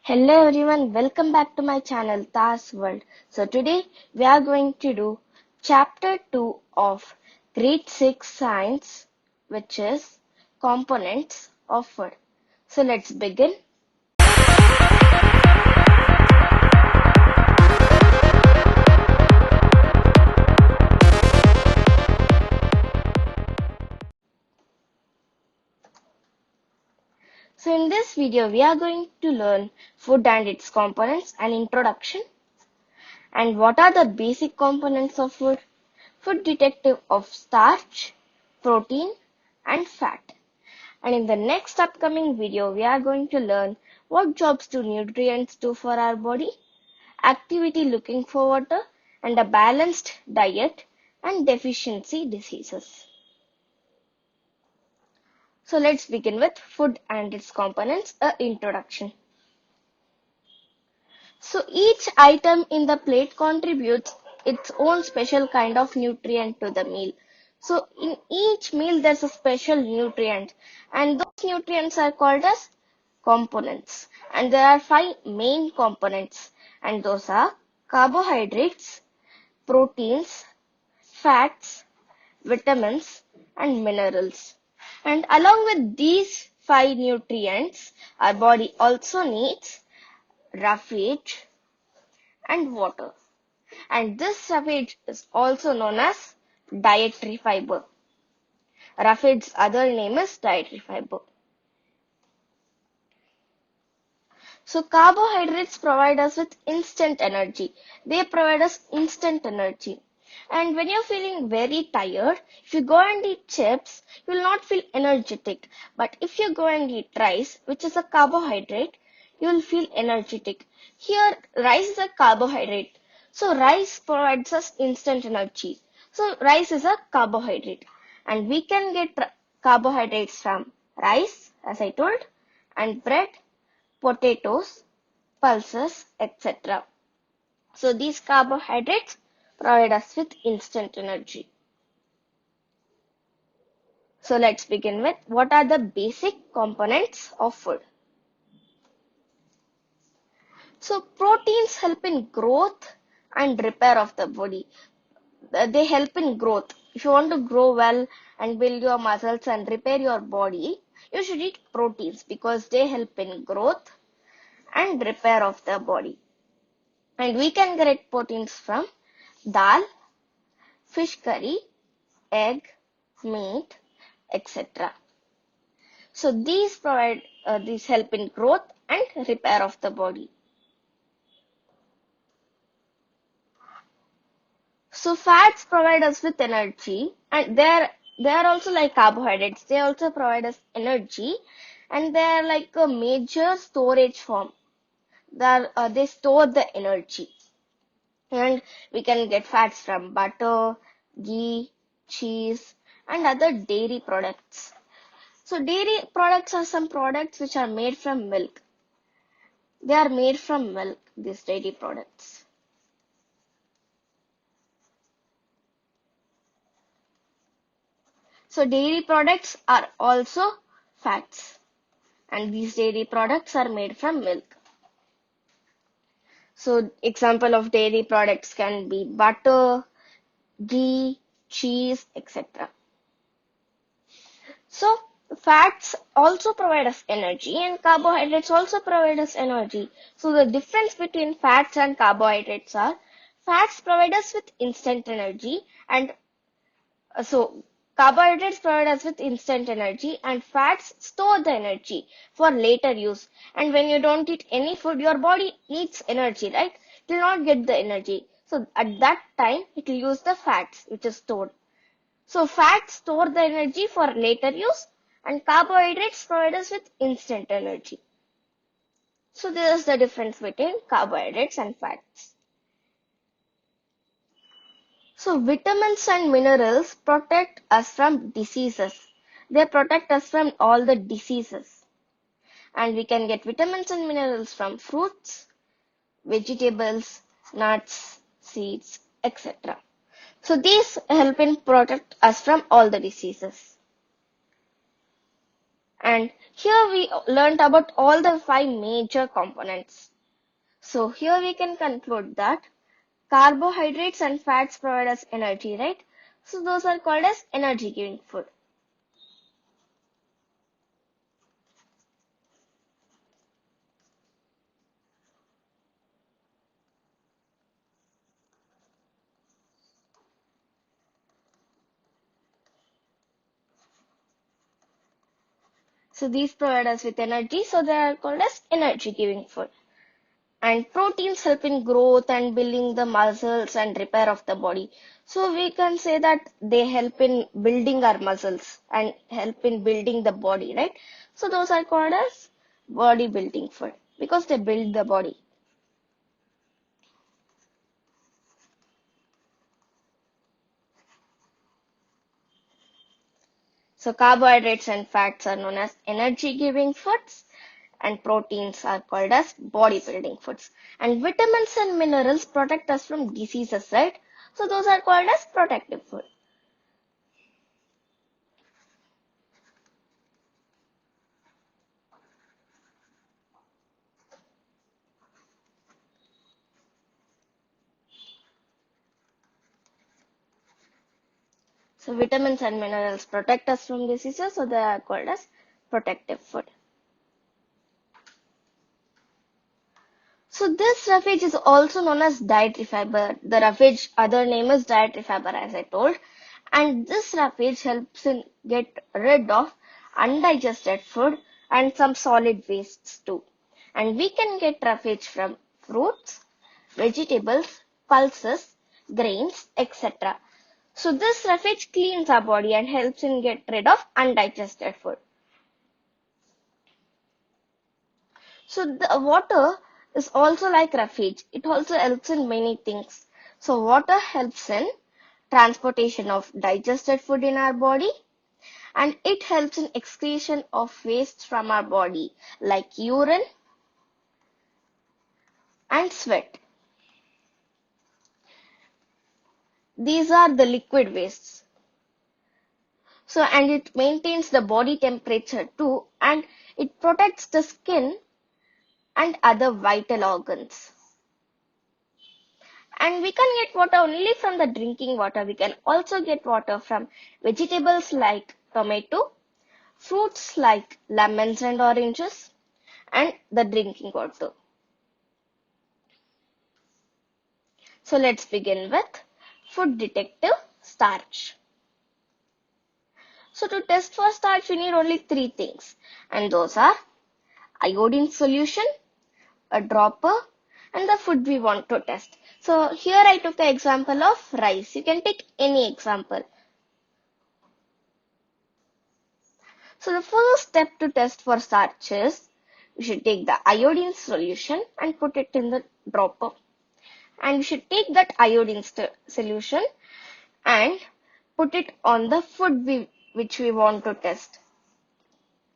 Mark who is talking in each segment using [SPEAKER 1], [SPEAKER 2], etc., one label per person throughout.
[SPEAKER 1] Hello everyone, welcome back to my channel Tas World. So today we are going to do chapter 2 of grade 6 science, which is components of food. So let's begin. So in this video we are going to learn food and its components and introduction. And what are the basic components of food? Food detective of starch, protein and fat. And in the next upcoming video, we are going to learn what jobs do nutrients do for our body, activity looking for water, and a balanced diet and deficiency diseases. So let's begin with food and its components, a introduction. So each item in the plate contributes its own special kind of nutrient to the meal. So in each meal there's a special nutrient and those nutrients are called as components. And there are 5 main components and those are carbohydrates, proteins, fats, vitamins and minerals. And along with these 5 nutrients, our body also needs roughage and water. And this roughage is also known as dietary fiber. Roughage other name is dietary fiber. So carbohydrates provide us with instant energy. They provide us instant energy. And when you're feeling very tired, if you go and eat chips, you will not feel energetic. But if you go and eat rice, which is a carbohydrate, you will feel energetic. Here, rice is a carbohydrate. So rice provides us instant energy. So rice is a carbohydrate. And we can get carbohydrates from rice, as I told, and bread, potatoes, pulses, etc. So these carbohydrates provide us with instant energy. So let's begin with what are the basic components of food. So proteins help in growth and repair of the body. They help in growth. If you want to grow well and build your muscles and repair your body, you should eat proteins because they help in growth and repair of the body. And we can get proteins from dal, fish curry, egg, meat, etc. So these help in growth and repair of the body. So fats provide us with energy and they are also like carbohydrates. They also provide us energy and they are like a major storage form. They store the energy. And we can get fats from butter, ghee, cheese, and other dairy products. So dairy products are some products which are made from milk. They are made from milk, these dairy products. So dairy products are also fats. And these dairy products are made from milk. So example of dairy products can be butter, ghee, cheese, etc. So fats also provide us energy and carbohydrates also provide us energy. So the difference between fats and carbohydrates are fats provide us with instant energy and so carbohydrates provide us with instant energy and fats store the energy for later use. And when you don't eat any food, your body needs energy, right? It will not get the energy. So at that time, it will use the fats which is stored. So fats store the energy for later use and carbohydrates provide us with instant energy. So this is the difference between carbohydrates and fats. So vitamins and minerals protect us from diseases. They protect us from all the diseases. And we can get vitamins and minerals from fruits, vegetables, nuts, seeds, etc. So these help in protect us from all the diseases. And here we learnt about all the five major components. So here we can conclude that carbohydrates and fats provide us energy, right? So those are called as energy giving food. So these provide us with energy, so they are called as energy giving food. And proteins help in growth and building the muscles and repair of the body. So we can say that they help in building our muscles and help in building the body, right? So those are called as body building food because they build the body. So carbohydrates and fats are known as energy giving foods and proteins are called as body building foods. And vitamins and minerals protect us from diseases, right? So those are called as protective food. So vitamins and minerals protect us from diseases, so they are called as protective food. So this roughage is also known as dietary fiber. The roughage other name is dietary fiber as I told. And this roughage helps in get rid of undigested food and some solid wastes too. And we can get roughage from fruits, vegetables, pulses, grains, etc. So this roughage cleans our body and helps in get rid of undigested food. So the water is also like roughage. It also helps in many things. So water helps in transportation of digested food in our body and it helps in excretion of waste from our body like urine and sweat. These are the liquid wastes. So and it maintains the body temperature too and it protects the skin and other vital organs. And we can get water only from the drinking water. We can also get water from vegetables like tomato, fruits like lemons and oranges, and the drinking water. So let's begin with food detective starch. So to test for starch, we need only three things, and those are iodine solution, a dropper, and the food we want to test. So here I took the example of rice. You can take any example. So the first step to test for starch is we should take the iodine solution and put it in the dropper. And we should take that iodine solution and put it on the food which we want to test.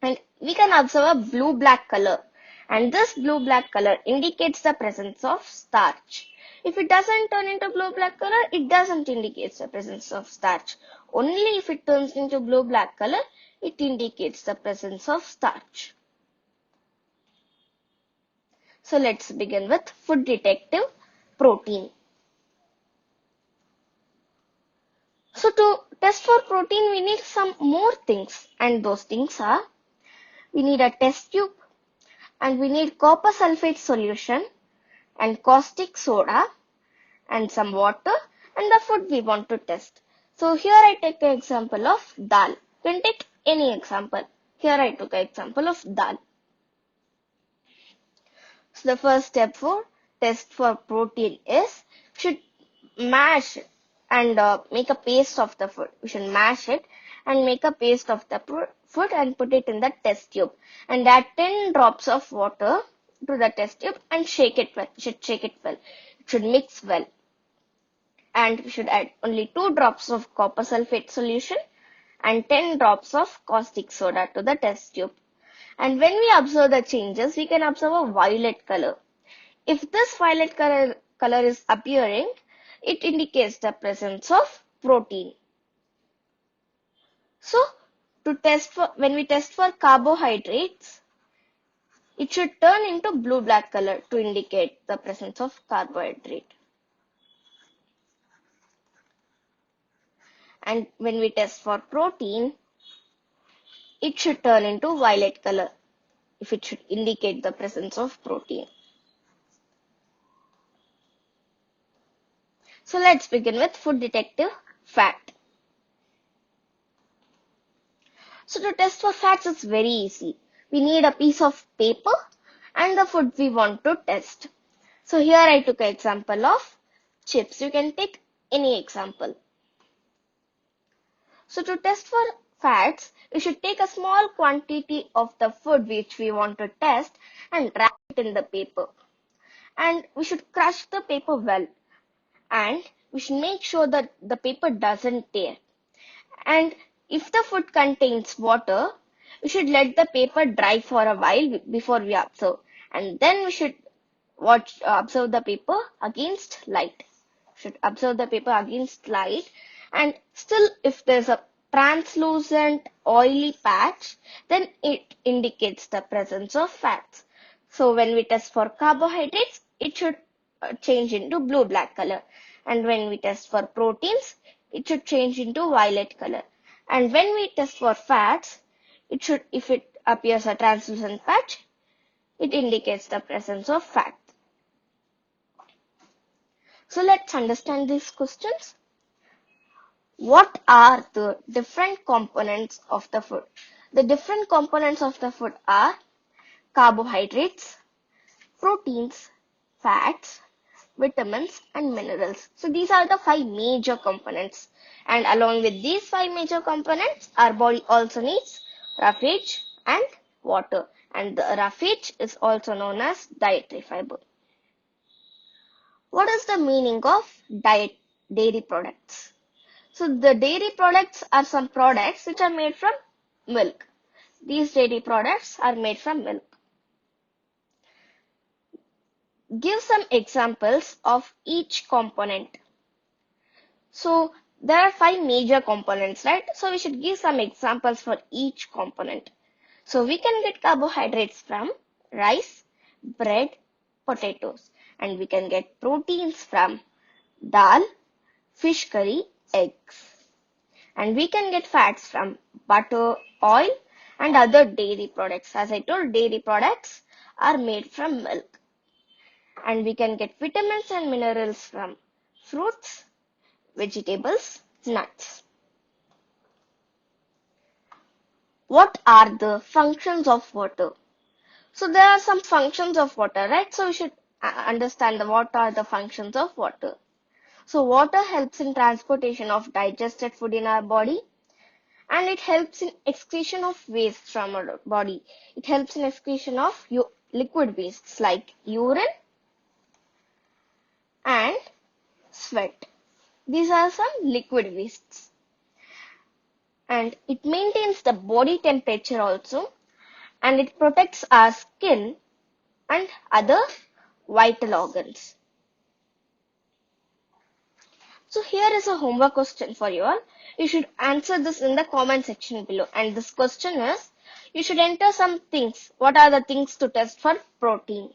[SPEAKER 1] And we can observe a blue-black color. And this blue-black color indicates the presence of starch. If it doesn't turn into blue-black color, it doesn't indicate the presence of starch. Only if it turns into blue-black color, it indicates the presence of starch. So let's begin with food detective protein. So to test for protein, we need some more things. And those things are, we need a test tube and we need copper sulfate solution and caustic soda and some water and the food we want to test. So here I take an example of dal. You can take any example. Here I took an example of dal. So the first step for test for protein is we should mash and make a paste of the food. We should mash it and make a paste of the food and put it in the test tube and add 10 drops of water to the test tube and shake it well. You should shake it well. It should mix well. And we should add only 2 drops of copper sulfate solution and 10 drops of caustic soda to the test tube. And when we observe the changes, we can observe a violet color. If this violet color is appearing, it indicates the presence of protein. So, when we test for carbohydrates, it should turn into blue-black color to indicate the presence of carbohydrate. And when we test for protein, it should turn into violet color if it should indicate the presence of protein. So let's begin with food detective fat. So to test for fats, it's very easy. We need a piece of paper and the food we want to test. So here I took an example of chips. You can take any example. So to test for fats, we should take a small quantity of the food which we want to test and wrap it in the paper. And we should crush the paper well. And we should make sure that the paper doesn't tear. And if the food contains water, we should let the paper dry for a while before we observe. And then we should observe the paper against light. Should observe the paper against light. And still, if there's a translucent oily patch, then it indicates the presence of fats. So when we test for carbohydrates, it should change into blue-black color. And when we test for proteins, it should change into violet color. And when we test for fats, if it appears a translucent patch, it indicates the presence of fat. So let's understand these questions. What are the different components of the food? The different components of the food are carbohydrates, proteins, fats, vitamins and minerals. So these are the 5 major components. And along with these 5 major components, our body also needs roughage and water. And the roughage is also known as dietary fiber. What is the meaning of dairy products? So the dairy products are some products which are made from milk. These dairy products are made from milk. Give some examples of each component. So there are 5 major components, right? So we should give some examples for each component. So we can get carbohydrates from rice, bread, potatoes. And we can get proteins from dal, fish curry, eggs. And we can get fats from butter, oil and other dairy products. As I told, dairy products are made from milk. And we can get vitamins and minerals from fruits, vegetables, nuts. What are the functions of water? So there are some functions of water, right? So we should understand what are the functions of water. So water helps in transportation of digested food in our body, and it helps in excretion of waste from our body. It helps in excretion of liquid wastes like urine and sweat. These are some liquid wastes. And it maintains the body temperature also, and it protects our skin and other vital organs. So here is a homework question for you all. You should answer this in the comment section below. And this question is, you should enter some things. What are the things to test for protein?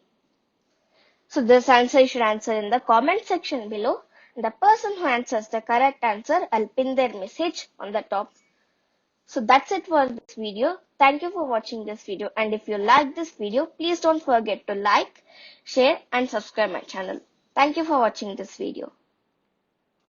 [SPEAKER 1] So this answer you should answer in the comment section below. The person who answers the correct answer, I'll pin their message on the top. So that's it for this video. Thank you for watching this video. And if you like this video, please don't forget to like, share and subscribe my channel. Thank you for watching this video.